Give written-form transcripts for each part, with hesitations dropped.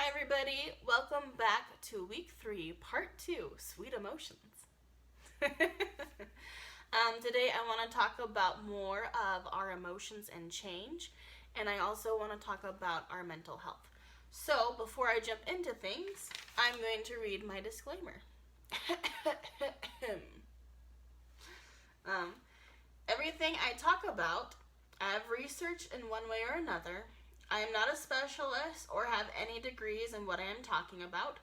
Hi everybody, welcome back to week 3, part 2, Sweet Emotions. Today I want to talk about more of our emotions and change, and I also want to talk about our mental health. So before I jump into things, I'm going to read my disclaimer. Everything I talk about, I have researched in one way or another. I am not a specialist or have any degrees in what I am talking about.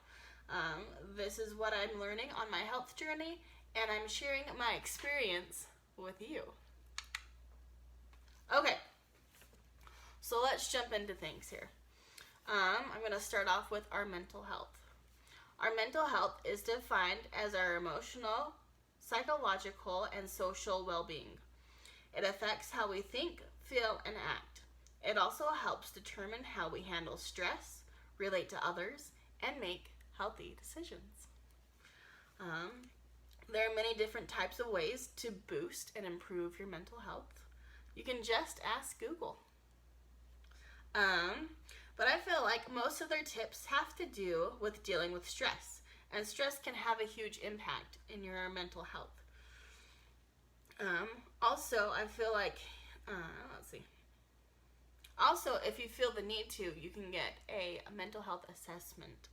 This is what I'm learning on my health journey, and I'm sharing my experience with you. Okay, so let's jump into things here. I'm going to start off with our mental health. Our mental health is defined as our emotional, psychological, and social well-being. It affects how we think, feel, and act. It also helps determine how we handle stress, relate to others, and make healthy decisions. There are many different types of ways to boost and improve your mental health. You can just ask Google. But I feel like most of their tips have to do with dealing with stress, and stress can have a huge impact in your mental health. Also, I feel like, let's see. Also, if you feel the need to, you can get a mental health assessment.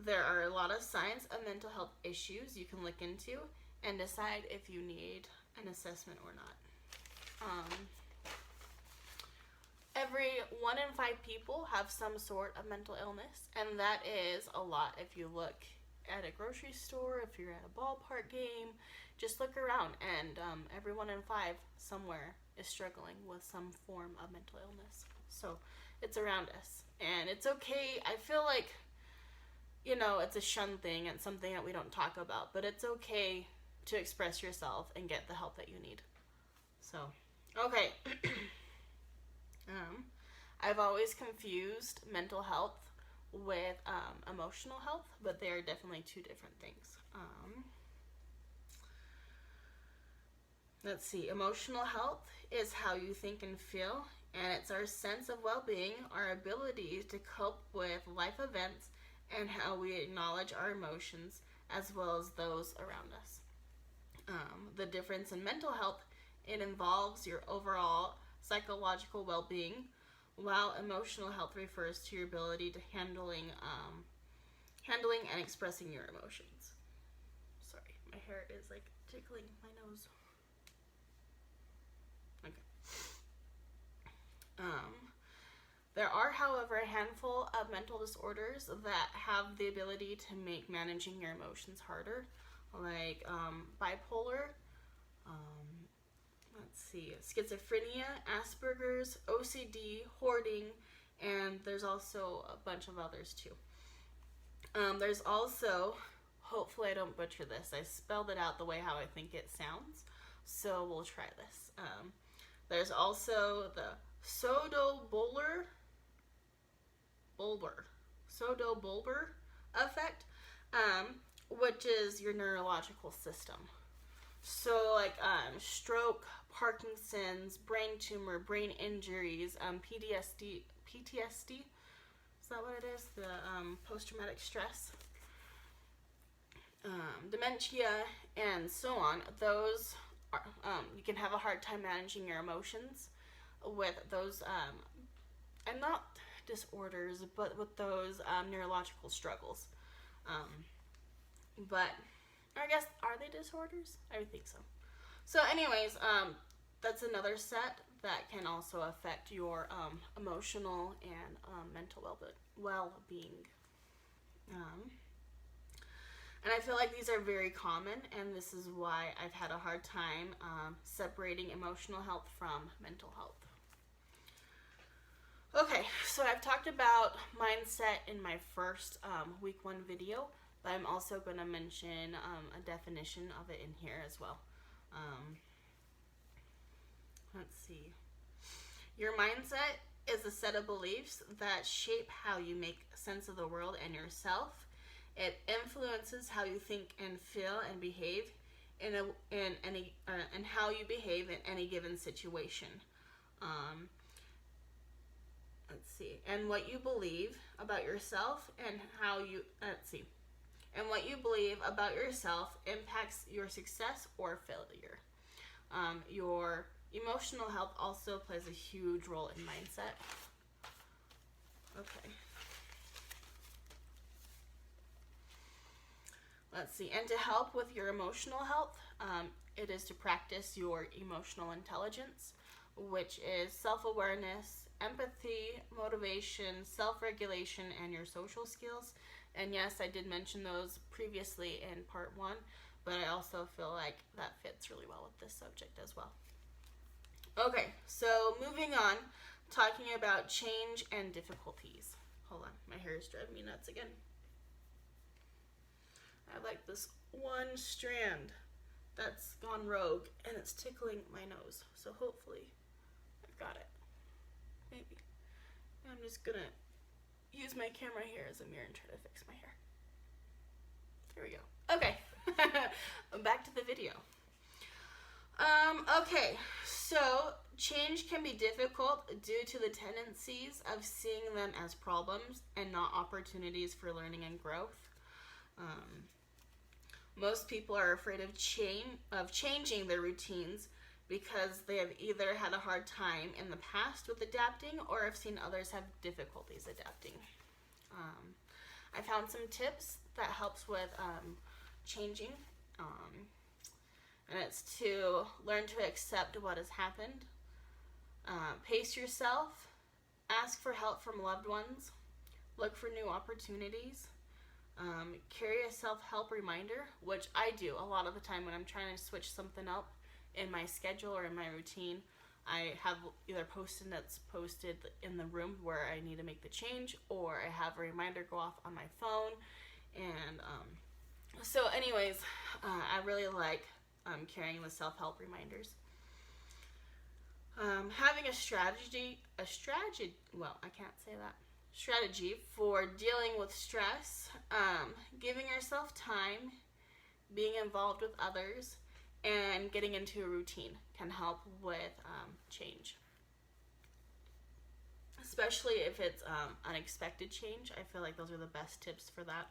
There are a lot of signs of mental health issues you can look into and decide if you need an assessment or not. Every 1 in 5 people have some sort of mental illness, and that is a lot. If you look at a grocery store, if you're at a ballpark game, just look around, and every 1 in 5 somewhere is struggling with some form of mental illness. So it's around us, and it's okay. I feel like, it's a shun thing and something that we don't talk about, but it's okay to express yourself and get the help that you need. So, okay. I've always confused mental health with emotional health, but they are definitely two different things. Let's see. Emotional health is how you think and feel, and it's our sense of well-being, our ability to cope with life events, and how we acknowledge our emotions as well as those around us. The difference in mental health, it involves your overall psychological well-being, while emotional health refers to your ability to handling and expressing your emotions. Sorry, my hair is like tickling my nose. Okay. There are, however, a handful of mental disorders that have the ability to make managing your emotions harder, like bipolar, schizophrenia, Asperger's, OCD, hoarding, and there's also a bunch of others too. There's also, hopefully I don't butcher this, I spelled it out the way how I think it sounds, so we'll try this. There's also the Sodo-Bulber effect, which is your neurological system. So like stroke, Parkinson's, brain tumor, brain injuries, PTSD, is that what it is? The post-traumatic stress, dementia, and so on. Those are, you can have a hard time managing your emotions with those, and not disorders, but with those neurological struggles. But I guess, are they disorders? I would think so. So anyways, that's another set that can also affect your emotional and mental well-being. And I feel like these are very common, and this is why I've had a hard time separating emotional health from mental health. Okay, so I've talked about mindset in my first week 1 video, but I'm also going to mention a definition of it in here as well. Let's see. Your mindset is a set of beliefs that shape how you make sense of the world and yourself. It influences how you think and feel and behave and how you behave in any given situation. let's see, and what you believe about yourself and how you, let's see, and what you believe about yourself impacts your success or failure. Your emotional health also plays a huge role in mindset. Okay. Let's see, and to help with your emotional health, it is to practice your emotional intelligence, which is self-awareness, empathy, motivation, self-regulation, and your social skills. And yes, I did mention those previously in part 1, but I also feel like that fits really well with this subject as well. Okay, so moving on, talking about change and difficulties. Hold on, my hair is driving me nuts again. I like this one strand that's gone rogue and it's tickling my nose. So hopefully I've got it. Maybe. I'm just gonna use my camera here as a mirror and try to fix my hair. Here we go. Okay. Back to the video. Okay, so change can be difficult due to the tendencies of seeing them as problems and not opportunities for learning and growth. Most people are afraid of changing their routines because they have either had a hard time in the past with adapting or have seen others have difficulties adapting. I found some tips that helps with changing, and it's to learn to accept what has happened, pace yourself, ask for help from loved ones, look for new opportunities, carry a self-help reminder, which I do a lot of the time when I'm trying to switch something up in my schedule or in my routine. I have either Post-it notes posted in the room where I need to make the change, or I have a reminder go off on my phone. And so anyways, I really like carrying the self-help reminders. Having a strategy for dealing with stress, giving yourself time, being involved with others, and getting into a routine can help with change. Especially if it's unexpected change. I feel like those are the best tips for that.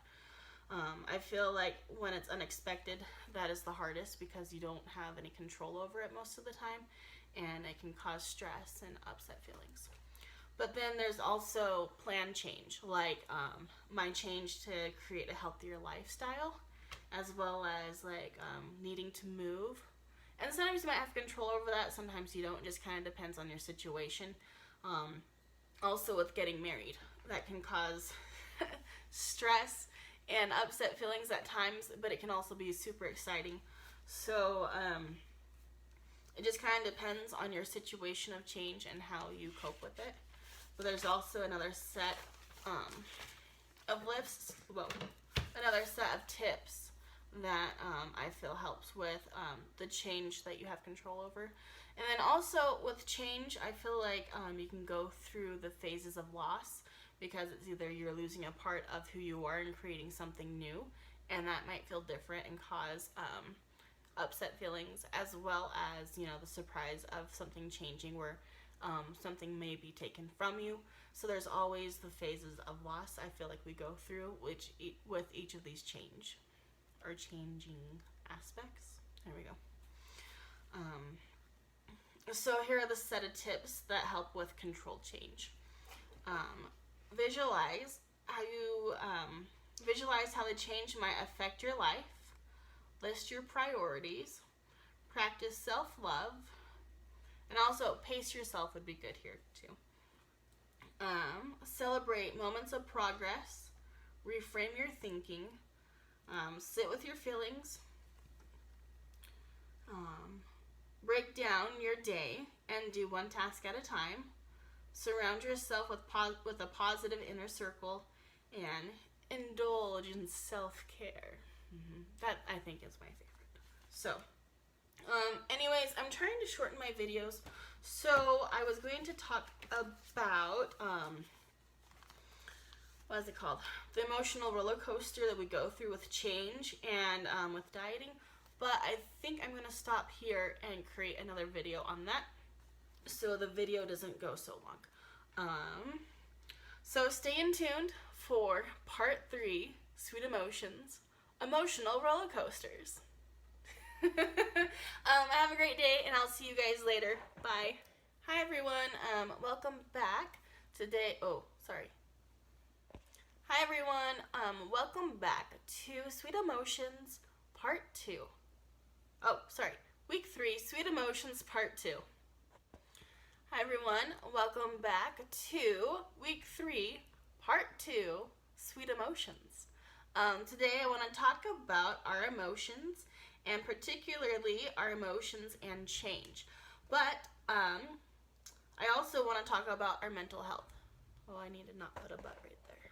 I feel like when it's unexpected, that is the hardest because you don't have any control over it most of the time, and it can cause stress and upset feelings. But then there's also planned change, like my change to create a healthier lifestyle, as well as like needing to move. And sometimes you might have control over that, sometimes you don't. It just kind of depends on your situation. Also with getting married, that can cause stress and upset feelings at times, but it can also be super exciting. So it just kind of depends on your situation of change and how you cope with it. But there's also another set another set of tips that I feel helps with the change that you have control over. And then also with change, I feel like you can go through the phases of loss, because it's either you're losing a part of who you are and creating something new, and that might feel different and cause upset feelings, as well as, you know, the surprise of something changing where something may be taken from you. So there's always the phases of loss I feel like we go through, with each of these change or changing aspects. There we go. So here are the set of tips that help with controlled change. Visualize how the change might affect your life. List your priorities. Practice self-love. And also, pace yourself would be good here too. Celebrate moments of progress. Reframe your thinking. Sit with your feelings. Break down your day and do one task at a time. Surround yourself with a positive inner circle, and indulge in self-care. That, I think, is my favorite. So, anyways, I'm trying to shorten my videos. So, I was going to talk about, what is it called? The emotional roller coaster that we go through with change and with dieting. But I think I'm going to stop here and create another video on that, so the video doesn't go so long. So stay in tuned for part 3, Sweet Emotions, Emotional Roller Coasters. Have a great day, and I'll see you guys later. Bye. Hi, everyone. Welcome back. Hi, everyone. Welcome back to Sweet Emotions Part 2. Week 3, Sweet Emotions Part 2. Hi, everyone. Welcome back to Week 3, Part 2, Sweet Emotions. Today I want to talk about our emotions, and particularly our emotions and change. But I also want to talk about our mental health. Oh, I need to not put a but right there.